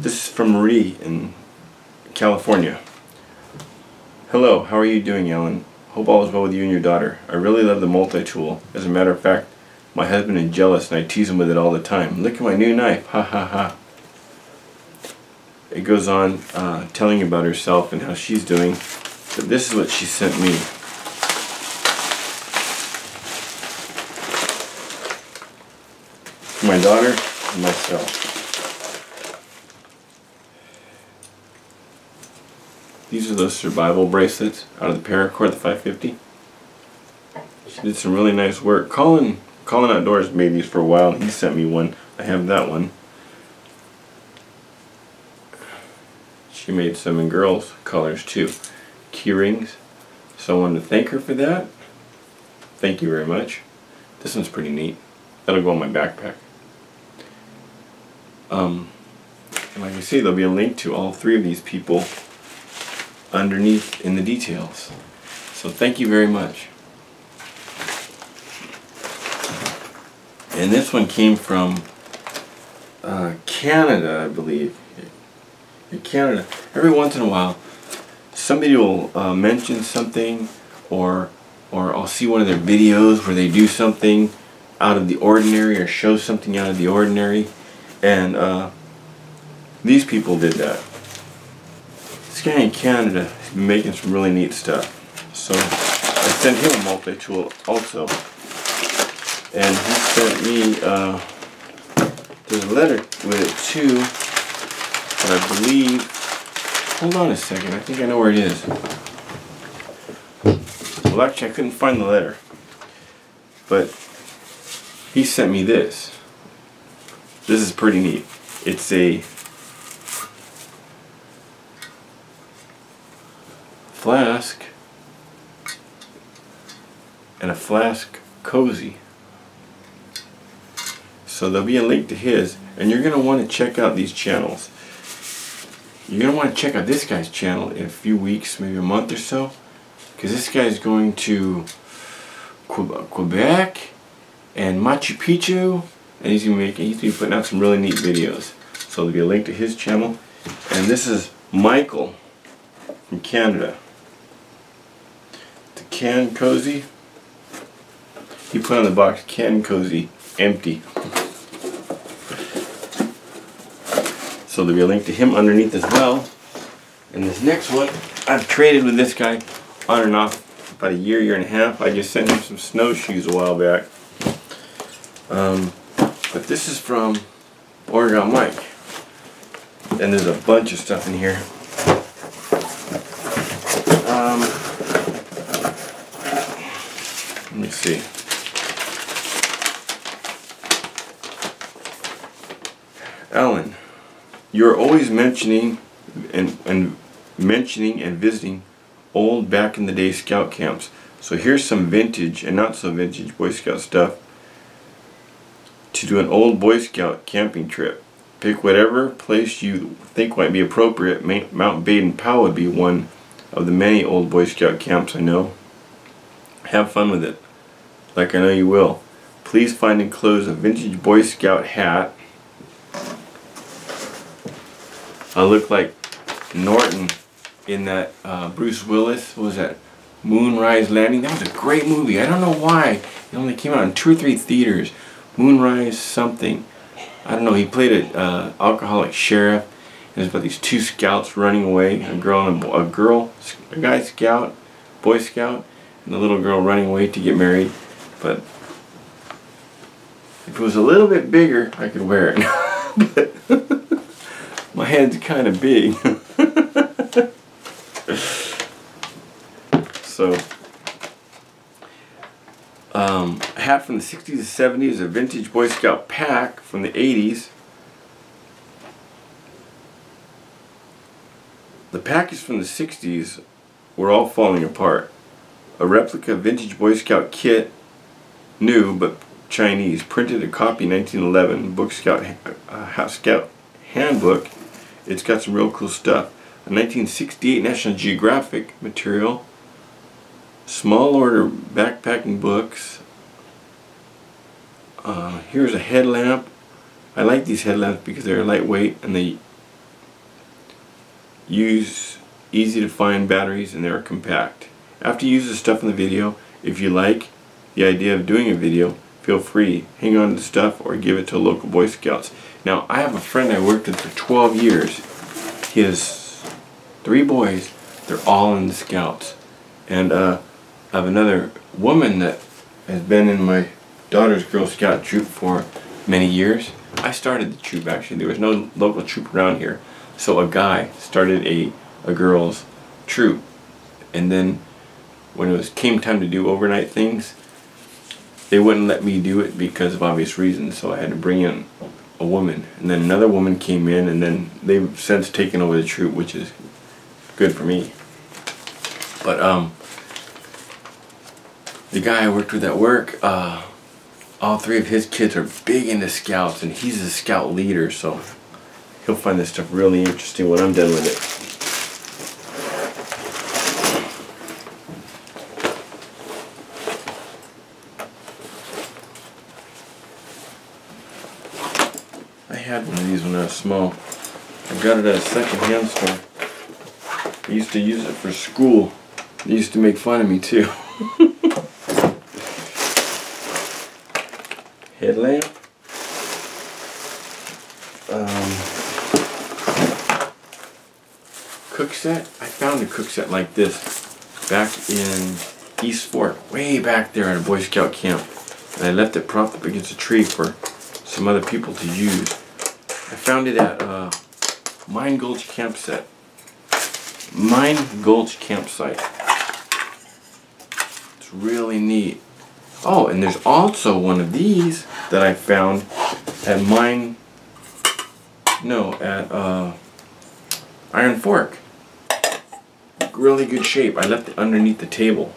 This is from Marie in California. Hello, how are you doing, Ellen? Hope all is well with you and your daughter. I really love the multi-tool. As a matter of fact, my husband is jealous and I tease him with it all the time. Look at my new knife, ha ha ha. It goes on telling about herself and how she's doing. But this is what she sent me. For my daughter and myself. These are those survival bracelets out of the Paracord, the 550. She did some really nice work. Colin Outdoors made these for a while. He sent me one. I have that one. She made some in girls' colors too. Key rings. So I wanted to thank her for that. Thank you very much. This one's pretty neat. That'll go in my backpack. And like I say, there'll be a link to all three of these people underneath in the details. So thank you very much. And this one came from Canada, I believe. In Canada. Every once in a while somebody will mention something, or I'll see one of their videos where they do something out of the ordinary or show something out of the ordinary, and these people did that. This guy in Canada has been making some really neat stuff. So I sent him a multi-tool also. And he sent me, there's a letter with it too, but I believe, hold on a second, I think I know where it is. Well, actually I couldn't find the letter. But he sent me this. This is pretty neat. It's a flask and a flask cozy. So there'll be a link to his, and you're going to want to check out these channels. You're going to want to check out this guy's channel in a few weeks, maybe a month or so, because this guy's going to Quebec and Machu Picchu, and he's going to be putting out some really neat videos. So there'll be a link to his channel. And this is Michael from Canada. The Can Cozy. He put on the box Can Cozy empty. So there'll be a link to him underneath as well. And this next one, I've traded with this guy on and off about a year and a half. I just sent him some snowshoes a while back. But this is from Oregon Mike. And there's a bunch of stuff in here. Let me see. Ellen, you're always mentioning and visiting old back in the day scout camps. So here's some vintage and not so vintage Boy Scout stuff to do an old Boy Scout camping trip. Pick whatever place you think might be appropriate. Mount Baden-Powell would be one of the many old Boy Scout camps I know. Have fun with it, like I know you will. Please find enclosed a vintage Boy Scout hat. I look like Norton in that Bruce Willis, what was that, Moonrise Landing? That was a great movie. I don't know why. It only came out in 2 or 3 theaters. Moonrise something. I don't know. He played an alcoholic sheriff. And there's about these 2 scouts running away. A girl and a guy scout, Boy Scout, and the little girl running away to get married. But if it was a little bit bigger, I could wear it. But my head's kind of big. So, a hat from the 60s and 70s, a vintage Boy Scout pack from the 80s. The packs from the 60s were all falling apart. A replica vintage Boy Scout kit, new but Chinese, printed a copy in 1911, Book Scout handbook. It's got some real cool stuff. A 1968 National Geographic material, small order backpacking books. Here's a headlamp. I like these headlamps because they're lightweight and they use easy to find batteries, and they're compact. After you use the stuff in the video, if you like the idea of doing a video, feel free, hang on to the stuff or give it to local Boy Scouts. Now, I have a friend I worked with for 12 years. He has 3 boys. They're all in the Scouts. And I have another woman that has been in my daughter's Girl Scout troop for many years. I started the troop, actually. There was no local troop around here. So a guy started a girls troop. And then when it came time to do overnight things, they wouldn't let me do it because of obvious reasons. So I had to bring in a woman. And then another woman came in, and then they've since taken over the troop, which is good for me. But the guy I worked with at work, all 3 of his kids are big into Scouts, and he's a Scout leader, so he'll find this stuff really interesting when I'm done with it. I had one of these when I was small. I got it at a second-hand store. I used to use it for school. They used to make fun of me too. Headlamp. Cook set. I found a cook set like this back in East Fork, way back there at a Boy Scout camp. And I left it propped up against a tree for some other people to use. I found it at Mine Gulch Campsite. Mine Gulch Campsite. It's really neat. Oh, and there's also one of these that I found at Iron Fork. Really good shape. I left it underneath the table.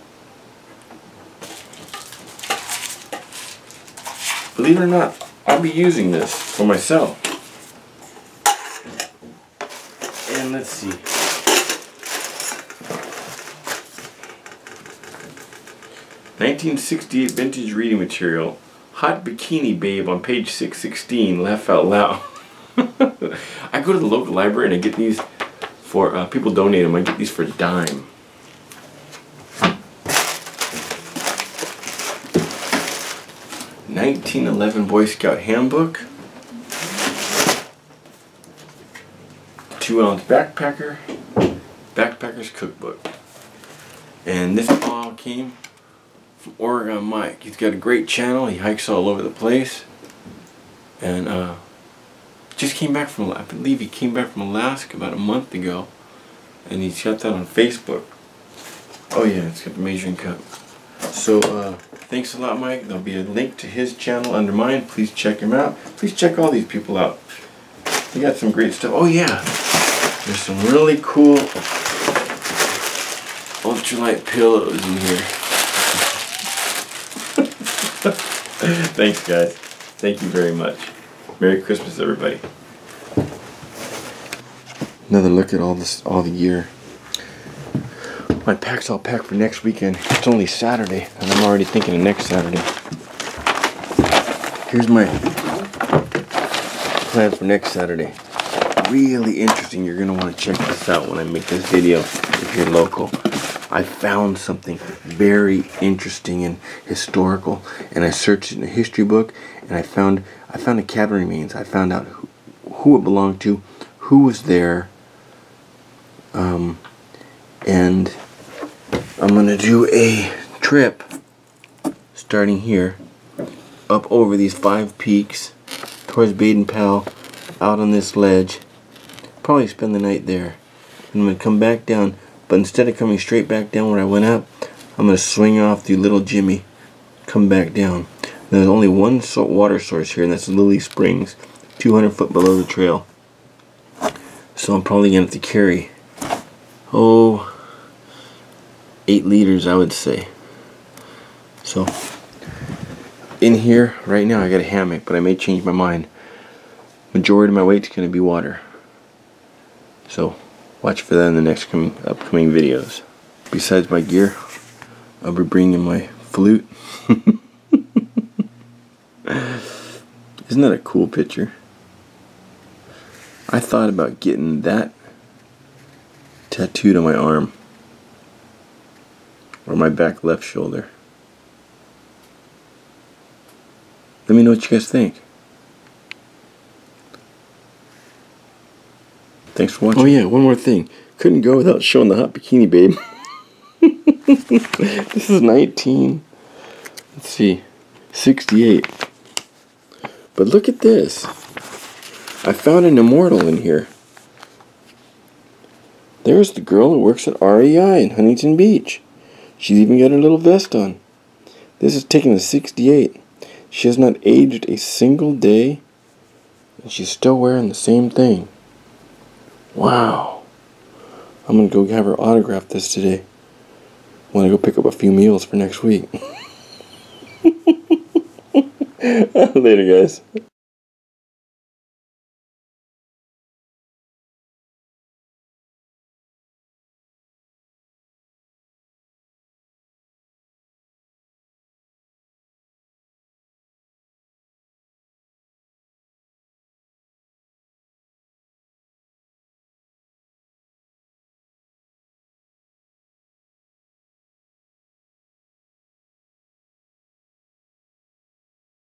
Believe it or not, I'll be using this for myself. And let's see. "1968 vintage reading material. Hot Bikini Babe" on page 616. Laugh out loud. I go to the local library and I get these for people donate them. I get these for a dime. "1911 Boy Scout Handbook." 2-ounce backpacker. Backpacker's Cookbook. And this all came from Oregon Mike. He's got a great channel. He hikes all over the place. And just came back from, I believe he came back from Alaska about a month ago. And he's got that on Facebook. Oh yeah, it's got the measuring cup. So thanks a lot, Mike. There'll be a link to his channel under mine. Please check him out. Please check all these people out. They got some great stuff. Oh yeah, there's some really cool ultralight pillows in here. Thanks, guys. Thank you very much. Merry Christmas, everybody. Another look at all the gear. My pack's all packed for next weekend. It's only Saturday, and I'm already thinking of next Saturday. Here's my plans for next Saturday. Really interesting. You're gonna want to check this out when I make this video if you're local. I found something very interesting and historical, and I searched it in a history book, and I found a cabin remains. I found out who it belonged to, who was there, and I'm gonna do a trip starting here up over these 5 peaks towards Baden Powell, out on this ledge. Probably spend the night there. And I'm gonna come back down. But instead of coming straight back down where I went up, I'm going to swing off through Little Jimmy, come back down. There's only one water source here, and that's Lily Springs, 200 foot below the trail. So I'm probably going to have to carry, 8 liters, I would say. So, in here, right now, I got a hammock, but I may change my mind. Majority of my weight's going to be water. So, watch for that in the next upcoming videos. Besides my gear, I'll be bringing my flute. Isn't that a cool picture? I thought about getting that tattooed on my arm. Or my back left shoulder. Let me know what you guys think. Thanks for watching. Oh yeah, one more thing. Couldn't go without showing the hot bikini, babe. This is 68. But look at this. I found an immortal in here. There's the girl who works at REI in Huntington Beach. She's even got her little vest on. This is taken to 68. She has not aged a single day, and she's still wearing the same thing. Wow. I'm going to go have her autograph this today. I want to go pick up a few meals for next week. Later, guys.